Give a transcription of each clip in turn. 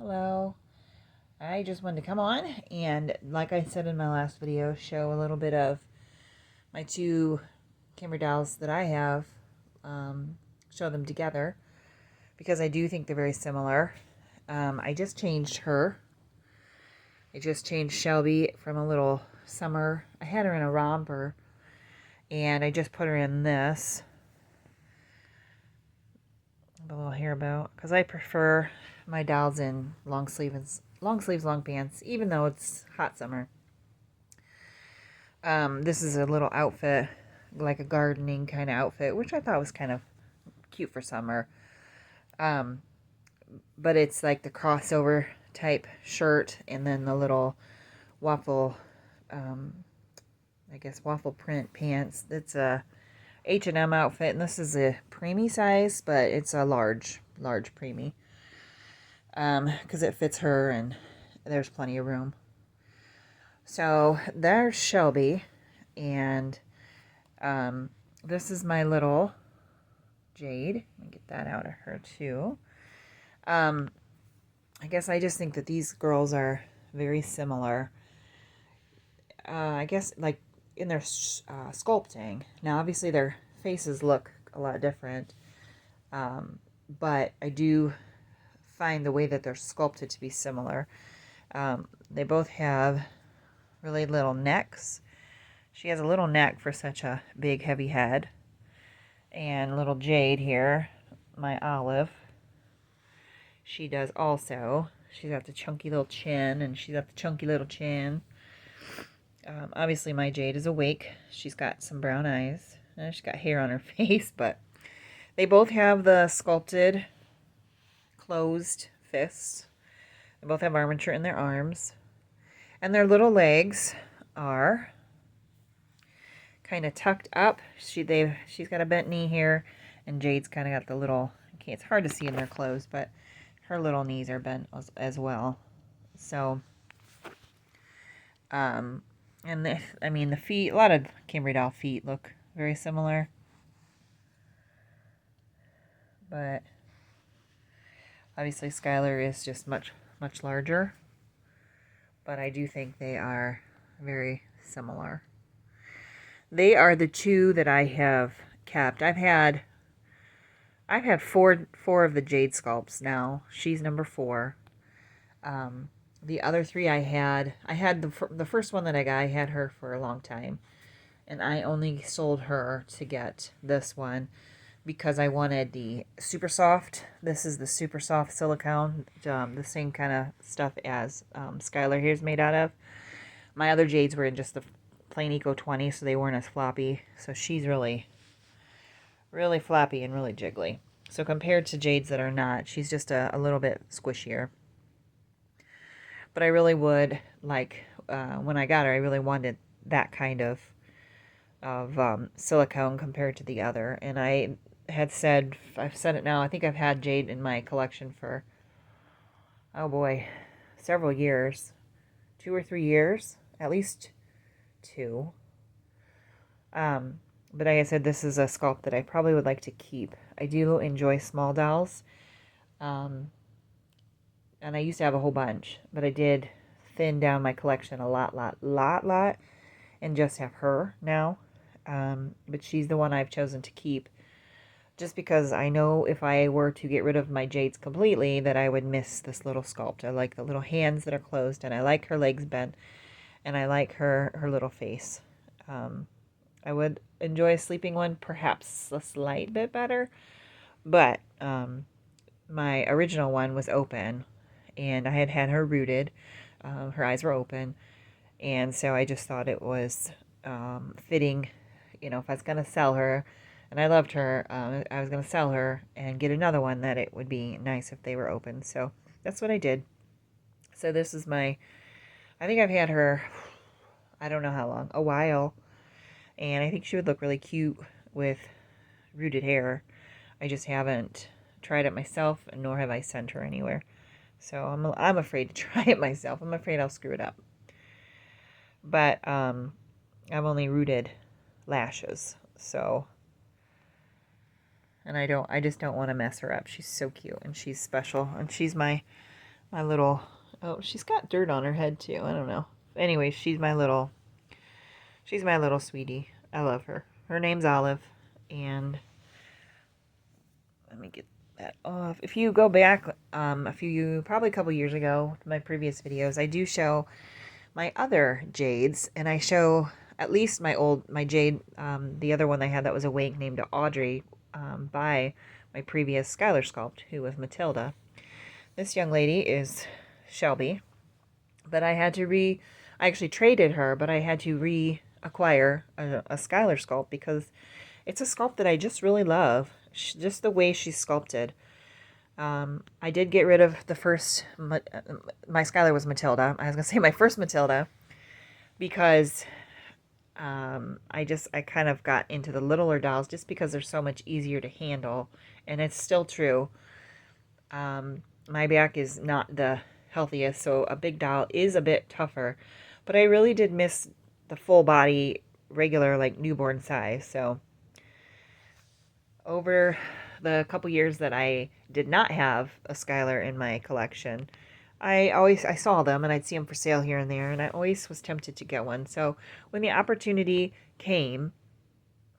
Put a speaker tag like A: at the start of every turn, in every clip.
A: Hello. I just wanted to come on and, like I said in my last video, show a little bit of my two kimbry dolls that I have, show them together because I do think they're very similar. I just changed her. I just changed Shelby from a little summer. I had her in a romper and I just put her in this. A little hair bow because I prefer my dolls in long sleeves, long pants, even though it's hot summer. This is a little outfit, like a gardening kind of outfit, which I thought was kind of cute for summer. But it's like the crossover type shirt and then the little waffle, I guess waffle print pants. It's a H&M outfit, and this is a preemie size, but it's a large preemie. Because it fits her and there's plenty of room. So there's Shelby, and this is my little Jade. Let me get that out of her too. I guess I just think that these girls are very similar. I guess like in their sculpting. Now obviously their faces look a lot different, but I do find the way that they're sculpted to be similar. They both have really little necks. She has a little neck for such a big heavy head. And little Jade here, my Olive, she does also. She's got the chunky little chin, and she's got the chunky little chin. Obviously my Jade is awake. She's got some brown eyes. She's got hair on her face, but they both have the sculpted closed fists. They both have armature in their arms. And their little legs are kind of tucked up. She's got a bent knee here, and Jade's kind of got the little, okay, it's hard to see in their clothes, but her little knees are bent as well. So, and the feet, a lot of kimbry doll feet look very similar. But obviously Skylar is just much larger. But I do think they are very similar. They are the two that I have kept. I've had four of the Jade sculpts now. She's number 4. The other 3 I had the first one that I got, I had her for a long time. And I only sold her to get this one because I wanted the super soft. This is the super soft silicone, the same kind of stuff as Skylar here is made out of. My other Jades were in just the plain Eco 20, so they weren't as floppy. So she's really floppy and really jiggly. So compared to Jades that are not, she's just a little bit squishier. But I really would like, when I got her, I really wanted that kind of silicone compared to the other. And I've said it now, I think I've had Jade in my collection for, oh boy, several years. 2 or 3 years, at least 2. But like I said, this is a sculpt that I probably would like to keep. I do enjoy small dolls. And I used to have a whole bunch, but I did thin down my collection a lot, and just have her now. But she's the one I've chosen to keep, just because I know if I were to get rid of my Jades completely, that I would miss this little sculpt. I like the little hands that are closed, and I like her legs bent, and I like her little face. I would enjoy a sleeping one perhaps a slight bit better, but my original one was open, and I had her rooted. Her eyes were open, and so I just thought it was fitting, if I was going to sell her, and I loved her, I was going to sell her and get another one, that it would be nice if they were open. So that's what I did. So this is I think I've had her, I don't know how long, a while, and I think she would look really cute with rooted hair. I just haven't tried it myself, nor have I sent her anywhere. So I'm afraid to try it myself. I'm afraid I'll screw it up. But I've only rooted lashes, so, and I just don't want to mess her up. She's so cute, and she's special, and she's my my little, oh, she's got dirt on her head too. I don't know. Anyway, she's my little sweetie. I love her. Her name's Olive, and let me get that off. If you go back probably a couple years ago to my previous videos, I do show my other jades, and I show at least my jade, the other one I had that was awake named Audrey, by my previous Skylar sculpt, who was Matilda. This young lady is Shelby, but I actually traded her, but I had to reacquire a Skylar sculpt because it's a sculpt that I just really love. Just the way she's sculpted. I did get rid of the first, my Skylar was Matilda. I was going to say my first Matilda because I kind of got into the littler dolls just because they're so much easier to handle. And it's still true. My back is not the healthiest, so a big doll is a bit tougher. But I really did miss the full body, regular, like newborn size. So over the couple years that I did not have a Skylar in my collection, I saw them and I'd see them for sale here and there, and I always was tempted to get one. So when the opportunity came,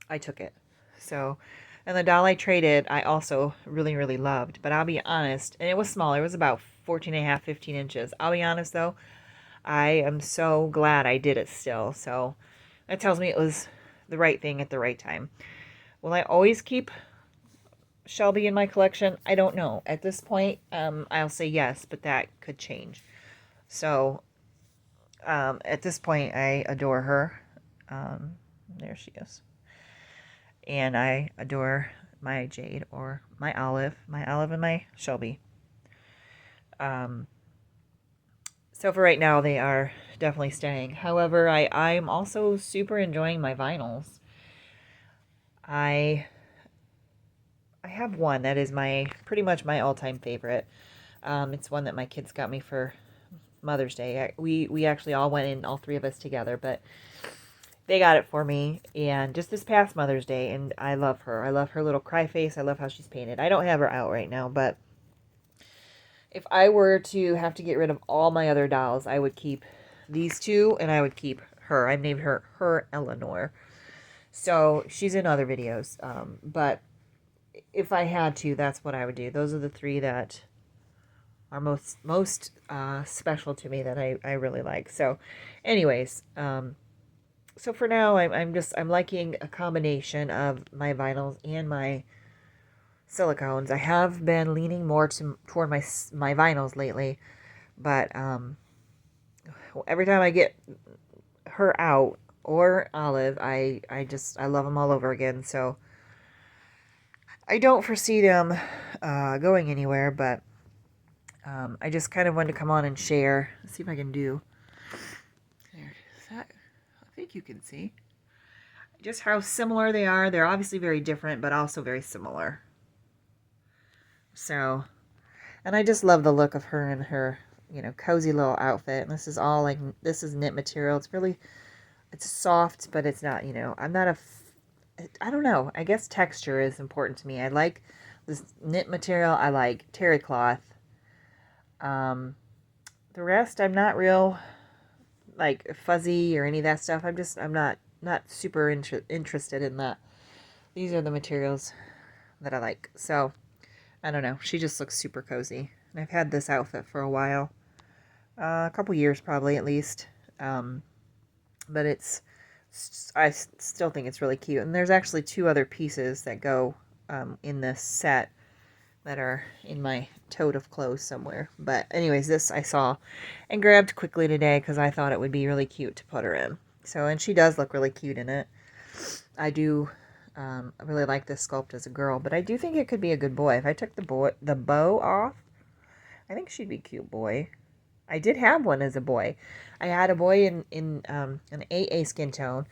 A: I took it. So, and the doll I traded, I also really, really loved. But I'll be honest, and it was smaller. It was about 14.5, 15 inches. I'll be honest though, I am so glad I did it still. So that tells me it was the right thing at the right time. Will I always keep Shelby in my collection? I don't know. At this point, I'll say yes, but that could change. So, at this point, I adore her. There she is. And I adore my Jade, or my Olive and my Shelby. So for right now, they are definitely staying. However, I'm also super enjoying my vinyls. I have one that is pretty much my all-time favorite. It's one that my kids got me for Mother's Day. We actually all went in, all three of us together, but they got it for me, and just this past Mother's Day, and I love her. I love her little cry face. I love how she's painted. I don't have her out right now, but if I were to have to get rid of all my other dolls, I would keep these two, and I would keep her. I named her Eleanor. So she's in other videos, but if I had to, that's what I would do. Those are the three that are most special to me that I really like. So anyways, so for now, I'm liking a combination of my vinyls and my silicones. I have been leaning more toward my vinyls lately, but every time I get her out, or Olive, I love them all over again. So I don't foresee them going anywhere, but I just kind of wanted to come on and share. Let's see if I can do. There, is that? I think you can see just how similar they are. They're obviously very different, but also very similar. So, and I just love the look of her in her, cozy little outfit. And this is all like, this is knit material. It's soft, but it's not, I'm not I don't know. I guess texture is important to me. I like this knit material. I like terry cloth. The rest, I'm not real, like, fuzzy or any of that stuff. I'm not super interested in that. These are the materials that I like. So, I don't know. She just looks super cozy. And I've had this outfit for a while. A couple years probably, at least. But I still think it's really cute. And there's actually two other pieces that go in this set that are in my tote of clothes somewhere. But anyways, this I saw and grabbed quickly today because I thought it would be really cute to put her in. So, and she does look really cute in it. I do really like this sculpt as a girl, but I do think it could be a good boy. If I took the bow off, I think she'd be a cute boy. I did have one as a boy. I had a boy in an AA skin tone,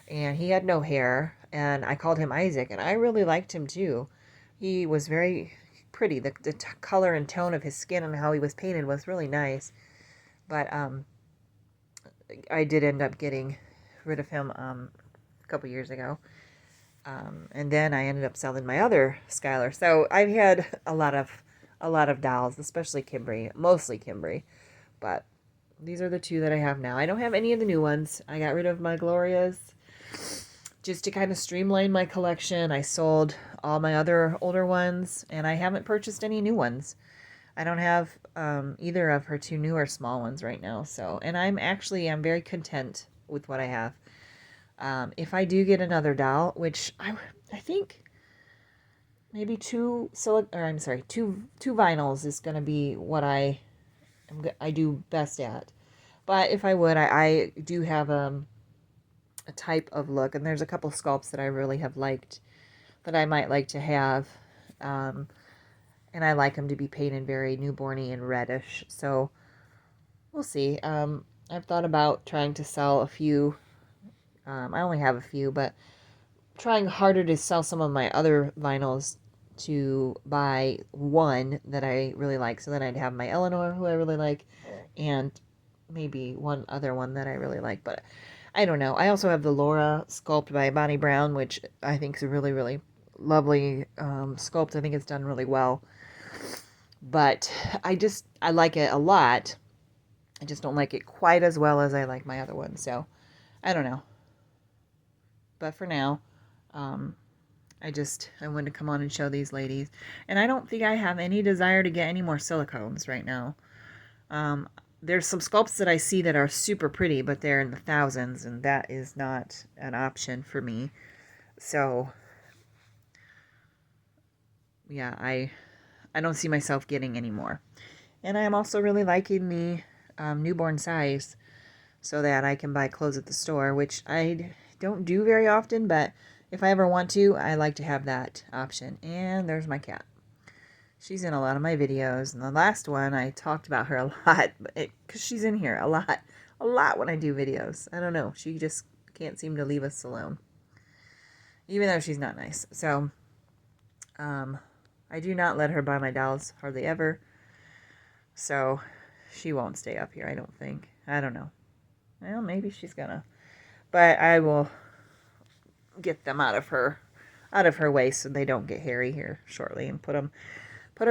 A: and he had no hair, and I called him Isaac, and I really liked him too. He was very pretty. The color and tone of his skin and how he was painted was really nice. But I did end up getting rid of him a couple years ago. And then I ended up selling my other Skylar. So I've had a lot of a lot of dolls, especially Kimbry, mostly Kimbry. But these are the two that I have now. I don't have any of the new ones. I got rid of my Glorias just to kind of streamline my collection. I sold all my other older ones, and I haven't purchased any new ones. I don't have either of her two newer small ones right now. So, and I'm very content with what I have. If I do get another doll, which I think maybe two vinyls is going to be what I do best at. But if I would, I do have a type of look, and there's a couple sculpts that I really have liked that I might like to have, and I like them to be painted very newborny and reddish. So we'll see. I've thought about trying to sell a few. I only have a few, but trying harder to sell some of my other vinyls to buy one that I really like. So then I'd have my Eleanor, who I really like, and maybe one other one that I really like. But I don't know. I also have the Laura sculpt by Bonnie Brown, which I think is a really, really lovely sculpt. I think it's done really well. But I like it a lot. I just don't like it quite as well as I like my other one. So I don't know. But for now, I wanted to come on and show these ladies. And I don't think I have any desire to get any more silicones right now. There's some sculpts that I see that are super pretty, but they're in the thousands, and that is not an option for me. So, yeah, I don't see myself getting any more. And I am also really liking the newborn size so that I can buy clothes at the store, which I don't do very often, but if I ever want to, I like to have that option. And there's my cat. She's in a lot of my videos, and the last one I talked about her a lot because she's in here a lot when I do videos. I don't know, she just can't seem to leave us alone, even though she's not nice. So I do not let her buy my dolls hardly ever, so she won't stay up here, I don't think. I don't know. Well, maybe she's gonna, but I will get them out of her way so they don't get hairy here shortly, and put them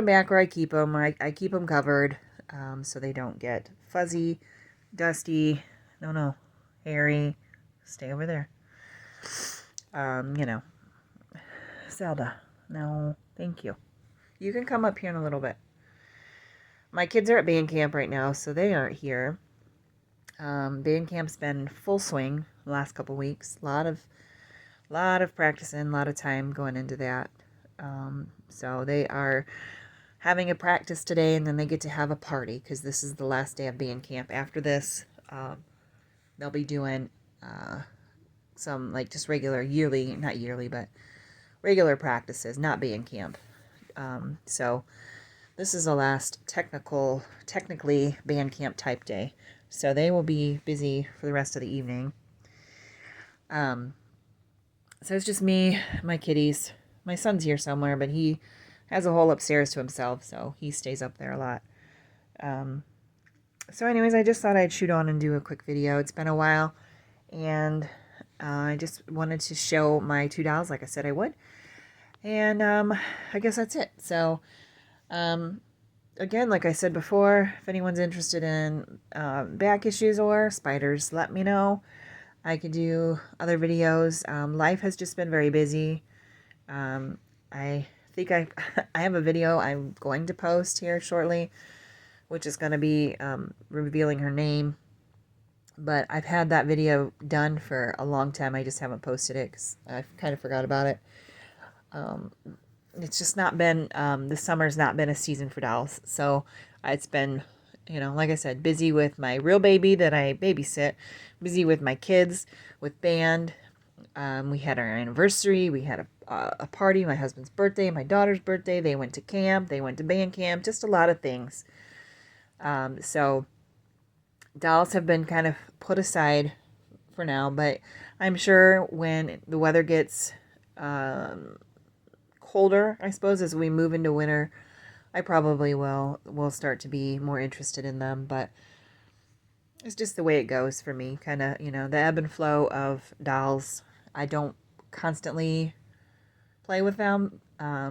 A: back where I keep them. I keep them covered so they don't get fuzzy, dusty, hairy. Stay over there. Zelda, no, thank you. You can come up here in a little bit. My kids are at band camp right now, so they aren't here. Band camp's been full swing the last couple weeks. A lot of practicing, a lot of time going into that. So they are having a practice today, and then they get to have a party because this is the last day of band camp. After this, they'll be doing some just regular not yearly, but regular practices, not band camp. So this is the last technically band camp type day. So they will be busy for the rest of the evening. So it's just me, my kitties. My son's here somewhere, but he has a whole upstairs to himself, so he stays up there a lot. So anyways, I just thought I'd shoot on and do a quick video. It's been a while, and I just wanted to show my two dolls like I said I would. And I guess that's it. So again, like I said before, if anyone's interested in back issues or spiders, let me know. I could do other videos. Life has just been very busy. I think I have a video I'm going to post here shortly, which is going to be revealing her name. But I've had that video done for a long time. I just haven't posted it because I kind of forgot about it. It's just not been, this summer's not been a season for dolls. So it's been, like I said, busy with my real baby that I babysit, busy with my kids, with band. We had our anniversary. We had a party, my husband's birthday, my daughter's birthday. They went to camp. They went to band camp. Just a lot of things. So dolls have been kind of put aside for now, but I'm sure when the weather gets colder, I suppose, as we move into winter, I probably will start to be more interested in them. But it's just the way it goes for me, kind of, the ebb and flow of dolls. I don't constantly play with them.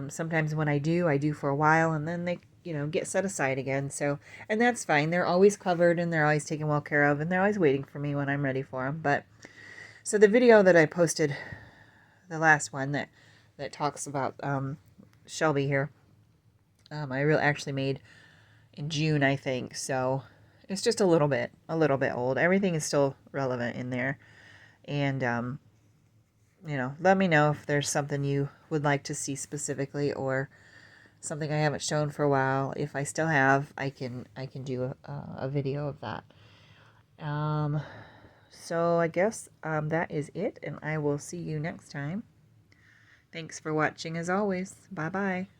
A: Sometimes when I do for a while, and then they you know, get set aside again. So, and that's fine. They're always covered and they're always taken well care of, and they're always waiting for me when I'm ready for them. But so the video that I posted, the last one that talks about Shelby here, I really actually made in June, I think. So it's just a little bit old. Everything is still relevant in there. And you know, let me know if there's something you would like to see specifically, or something I haven't shown for a while. If I still have, I can do a video of that. So I guess that is it, and I will see you next time. Thanks for watching as always. Bye bye.